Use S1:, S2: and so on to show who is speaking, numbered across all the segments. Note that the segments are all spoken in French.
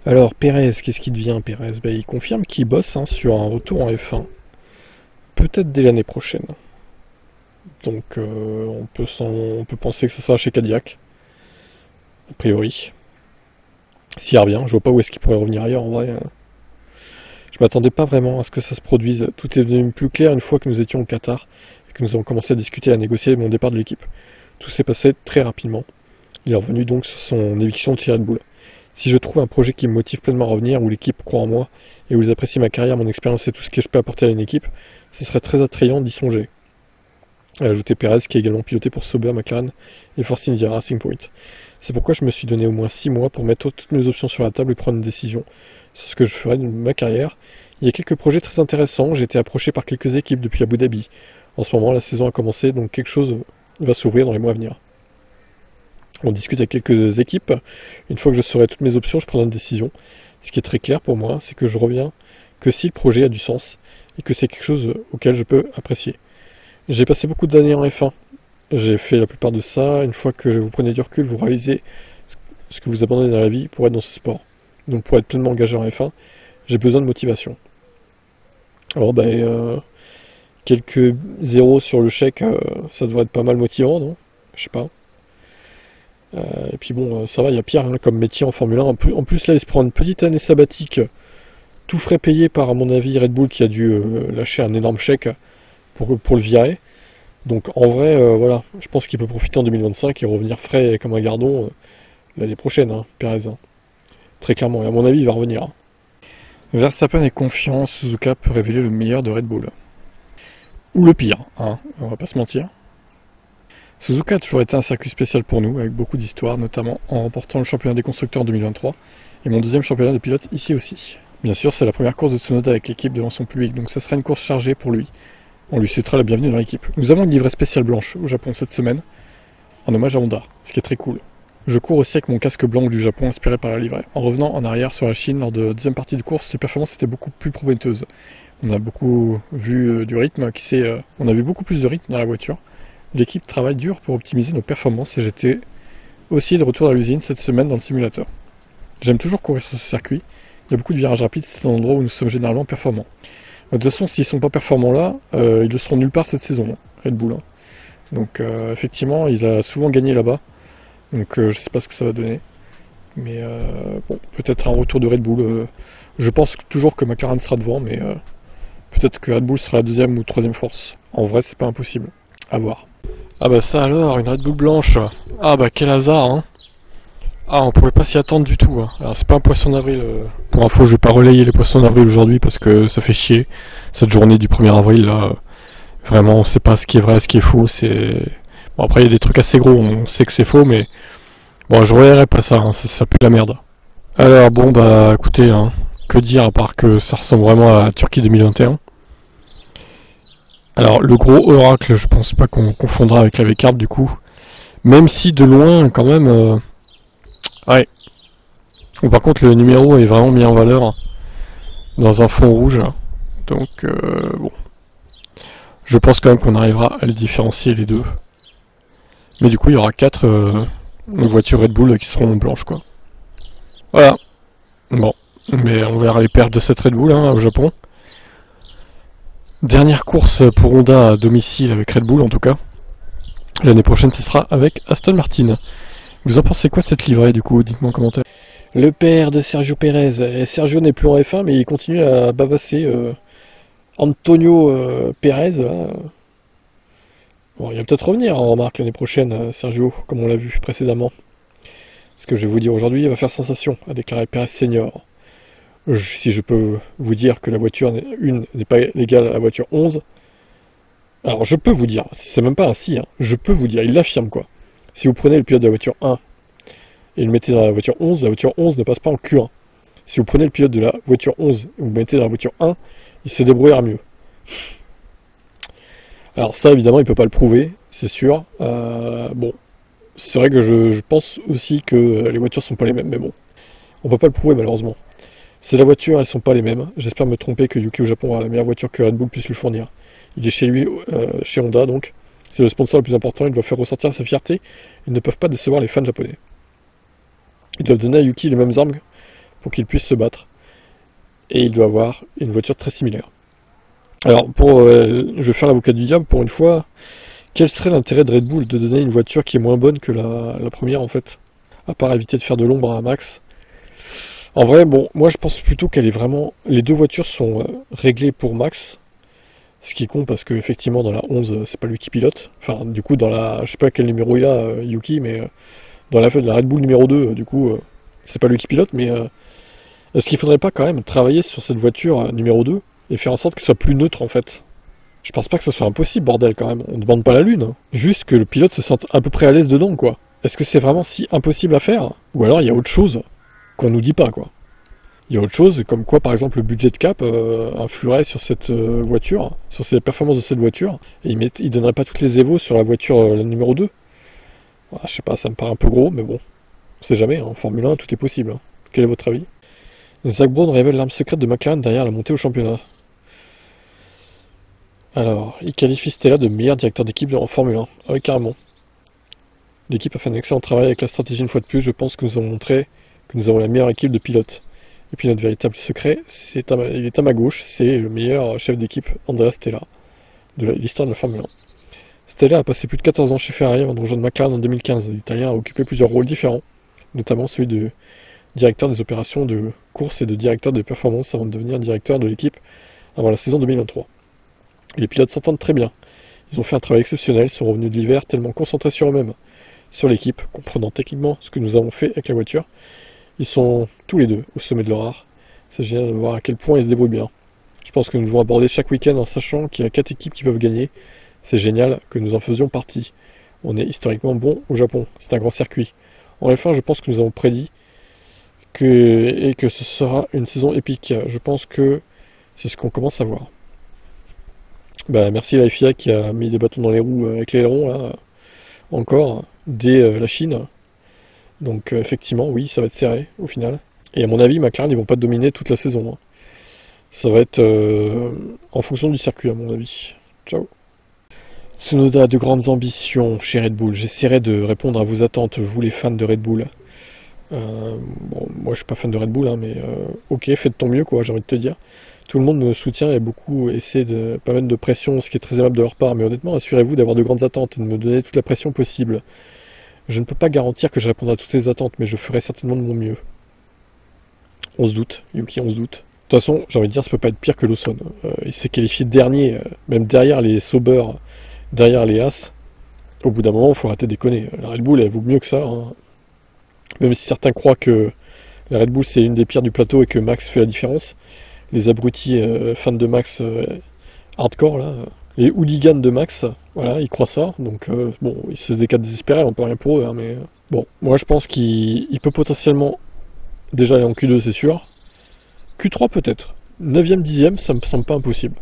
S1: Alors, Pérez, qu'est-ce qui devient Pérez? Il confirme qu'il bosse sur un retour en F1, peut-être dès l'année prochaine. Donc, on peut penser que ce sera chez Cadillac, a priori. S'il revient, je vois pas où est-ce qu'il pourrait revenir ailleurs en vrai. Je m'attendais pas vraiment à ce que ça se produise. Tout est devenu plus clair une fois que nous étions au Qatar et que nous avons commencé à discuter et à négocier mon départ de l'équipe. Tout s'est passé très rapidement. Il est revenu donc sur son éviction de chez Red Bull. Si je trouve un projet qui me motive pleinement à revenir, où l'équipe croit en moi, et où ils apprécient ma carrière, mon expérience et tout ce que je peux apporter à une équipe, ce serait très attrayant d'y songer. Elle a ajouté Perez, qui a également piloté pour Sauber, McLaren et Force India Racing Point. C'est pourquoi je me suis donné au moins 6 mois pour mettre toutes mes options sur la table et prendre une décision sur ce que je ferai de ma carrière. Il y a quelques projets très intéressants, j'ai été approché par quelques équipes depuis Abu Dhabi. En ce moment, la saison a commencé, donc quelque chose va s'ouvrir dans les mois à venir. On discute avec quelques équipes. Une fois que je saurai toutes mes options, je prendrai une décision. Ce qui est très clair pour moi, c'est que je reviens que si le projet a du sens et que c'est quelque chose auquel je peux apprécier. J'ai passé beaucoup d'années en F1. J'ai fait la plupart de ça. Une fois que vous prenez du recul, vous réalisez ce que vous abandonnez dans la vie pour être dans ce sport. Donc pour être pleinement engagé en F1, j'ai besoin de motivation. Alors quelques zéros sur le chèque, ça devrait être pas mal motivant, non? Je sais pas. Et puis bon, ça va, il y a pire comme métier en Formule 1. En plus là, il se prend une petite année sabbatique, tout frais payé par, à mon avis, Red Bull qui a dû lâcher un énorme chèque pour le virer. Donc en vrai, voilà, je pense qu'il peut profiter en 2025 et revenir frais comme un gardon l'année prochaine, Perez. Très clairement, et à mon avis, il va revenir. Verstappen est confiant, Suzuka peut révéler le meilleur de Red Bull. Ou le pire, on va pas se mentir. Suzuka a toujours été un circuit spécial pour nous, avec beaucoup d'histoires, notamment en remportant le championnat des constructeurs en 2023, et mon deuxième championnat de pilote ici aussi. Bien sûr, c'est la première course de Tsunoda avec l'équipe devant son public, donc ça sera une course chargée pour lui. On lui souhaitera la bienvenue dans l'équipe. Nous avons une livrée spéciale blanche au Japon cette semaine, en hommage à Honda, ce qui est très cool. Je cours aussi avec mon casque blanc du Japon inspiré par la livrée. En revenant en arrière sur la Chine lors de la deuxième partie de course, les performances étaient beaucoup plus prometteuses. On a beaucoup vu du rythme, on a vu beaucoup plus de rythme dans la voiture. L'équipe travaille dur pour optimiser nos performances et j'étais aussi de retour à l'usine cette semaine dans le simulateur. J'aime toujours courir sur ce circuit. Il y a beaucoup de virages rapides, c'est un endroit où nous sommes généralement performants. De toute façon, s'ils sont pas performants là, ils ne seront nulle part cette saison, Red Bull. Donc effectivement, il a souvent gagné là-bas. Donc je sais pas ce que ça va donner. Mais bon, peut-être un retour de Red Bull. Je pense toujours que McLaren sera devant, mais peut-être que Red Bull sera la deuxième ou troisième force. En vrai, c'est pas impossible. À voir. Ah bah ça alors, une Red Bull blanche. Ah bah quel hasard, Ah, on pouvait pas s'y attendre du tout. Alors c'est pas un poisson d'avril. Pour info, je vais pas relayer les poissons d'avril aujourd'hui parce que ça fait chier. Cette journée du 1er avril, là, vraiment, on sait pas ce qui est vrai, ce qui est faux. Bon, après, il y a des trucs assez gros, on sait que c'est faux, mais bon, je relayerai pas ça, ça pue la merde. Alors bon, bah écoutez, que dire à part que ça ressemble vraiment à Turquie 2021. Alors le gros oracle, je pense pas qu'on confondra avec la V-Carb du coup. Même si de loin, quand même... Ouais. Bon, par contre, le numéro est vraiment mis en valeur dans un fond rouge. Donc, bon. Je pense quand même qu'on arrivera à les différencier les deux. Mais du coup, il y aura 4 voitures Red Bull qui seront blanches, quoi. Voilà. Bon. Mais on verra les pertes de cette Red Bull au Japon. Dernière course pour Honda à domicile avec Red Bull, en tout cas. L'année prochaine, ce sera avec Aston Martin. Vous en pensez quoi de cette livrée, du coup? Dites-moi en commentaire. Le père de Sergio Pérez. Sergio n'est plus en F1, mais il continue à bavasser Antonio Pérez. Bon, il va peut-être revenir en remarque l'année prochaine, Sergio, comme on l'a vu précédemment. Ce que je vais vous dire aujourd'hui va faire sensation, a déclaré Pérez Senior. Si je peux vous dire que la voiture 1 n'est pas égale à la voiture 11, alors je peux vous dire, c'est même pas un si, je peux vous dire, il l'affirme quoi. Si vous prenez le pilote de la voiture 1 et le mettez dans la voiture 11 ne passe pas en Q1. Si vous prenez le pilote de la voiture 11 et vous le mettez dans la voiture 1, il se débrouillera mieux. Alors ça, évidemment, il peut pas le prouver, c'est sûr. Bon, c'est vrai que je pense aussi que les voitures sont pas les mêmes, mais bon, on peut pas le prouver malheureusement. C'est la voiture, elles sont pas les mêmes. J'espère me tromper que Yuki au Japon a la meilleure voiture que Red Bull puisse lui fournir. Il est chez lui, chez Honda donc. C'est le sponsor le plus important, il doit faire ressortir sa fierté. Ils ne peuvent pas décevoir les fans japonais. Ils doivent donner à Yuki les mêmes armes pour qu'il puisse se battre. Et il doit avoir une voiture très similaire. Alors, je vais faire l'avocat du diable pour une fois. Quel serait l'intérêt de Red Bull de donner une voiture qui est moins bonne que la première en fait? À part éviter de faire de l'ombre à Max. En vrai, bon, moi je pense plutôt qu'elle est vraiment... Les deux voitures sont réglées pour Max. Ce qui est con parce que effectivement dans la 11 c'est pas lui qui pilote. Enfin du coup dans la... Je sais pas quel numéro il a Yuki, mais dans la Red Bull numéro 2, du coup c'est pas lui qui pilote, mais est-ce qu'il faudrait pas quand même travailler sur cette voiture numéro 2 et faire en sorte qu'elle soit plus neutre en fait? Je pense pas que ce soit impossible, bordel, quand même. On demande pas la lune, hein. Juste que le pilote se sente à peu près à l'aise dedans, quoi. Est-ce que c'est vraiment si impossible à faire? Ou alors il y a autre chose qu'on nous dit pas, quoi. Il y a autre chose, comme quoi, par exemple, le budget cap influerait sur cette voiture, sur les performances de cette voiture, et il donnerait pas toutes les évos sur la voiture la numéro 2. Voilà, je sais pas, ça me paraît un peu gros, mais bon. On sait jamais, hein. En Formule 1, tout est possible. Hein. Quel est votre avis? Zach Brown révèle l'arme secrète de McLaren derrière la montée au championnat. Alors, il qualifie Stella de meilleur directeur d'équipe en Formule 1. Ah oui, carrément. L'équipe a fait un excellent travail avec la stratégie une fois de plus. Je pense que nous avons montré que nous avons la meilleure équipe de pilotes. Et puis notre véritable secret, il est à ma gauche, c'est le meilleur chef d'équipe, Andrea Stella, de l'histoire de la Formule 1. Stella a passé plus de 14 ans chez Ferrari avant de rejoindre McLaren en 2015. L'Italien a occupé plusieurs rôles différents, notamment celui de directeur des opérations de course et de directeur des performances avant de devenir directeur de l'équipe avant la saison 2023. Les pilotes s'entendent très bien. Ils ont fait un travail exceptionnel, sont revenus de l'hiver tellement concentrés sur eux-mêmes, sur l'équipe, comprenant techniquement ce que nous avons fait avec la voiture. Ils sont tous les deux au sommet de leur art. C'est génial de voir à quel point ils se débrouillent bien. Je pense que nous devons aborder chaque week-end en sachant qu'il y a 4 équipes qui peuvent gagner. C'est génial que nous en faisions partie. On est historiquement bon au Japon. C'est un grand circuit. En F1, je pense que nous avons prédit que ce sera une saison épique. Je pense que c'est ce qu'on commence à voir. Bah, merci la FIA qui a mis des bâtons dans les roues avec l'aileron, là, encore, dès la Chine. Donc effectivement, oui, ça va être serré, au final. Et à mon avis, McLaren, ils vont pas dominer toute la saison. Hein. Ça va être en fonction du circuit, à mon avis. Ciao. Tsunoda a de grandes ambitions chez Red Bull. J'essaierai de répondre à vos attentes, vous les fans de Red Bull. Bon, moi je suis pas fan de Red Bull, hein, mais ok, faites ton mieux, quoi, j'ai envie de te dire. Tout le monde me soutient et beaucoup essaient de pas mettre de pression, ce qui est très aimable de leur part, mais honnêtement, assurez-vous d'avoir de grandes attentes et de me donner toute la pression possible. Je ne peux pas garantir que je répondrai à toutes ces attentes, mais je ferai certainement de mon mieux. On se doute, Yuki, on se doute. De toute façon, j'ai envie de dire, ça peut pas être pire que Lawson. Il s'est qualifié dernier, même derrière les Sauber, derrière les As. Au bout d'un moment, il faut arrêter de déconner. La Red Bull, elle vaut mieux que ça. Hein. Même si certains croient que la Red Bull, c'est une des pires du plateau et que Max fait la différence. Les abrutis fans de Max hardcore, là, les hooligans de Max, voilà, ils croient ça. Donc, bon, c'est des cas désespérés, on peut rien pour eux. Hein, mais bon, moi, je pense qu'il peut potentiellement déjà aller en Q2, c'est sûr. Q3 peut-être. 9ème, 10ème, ça me semble pas impossible.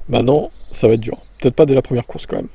S1: Maintenant, ça va être dur. Peut-être pas dès la première course quand même.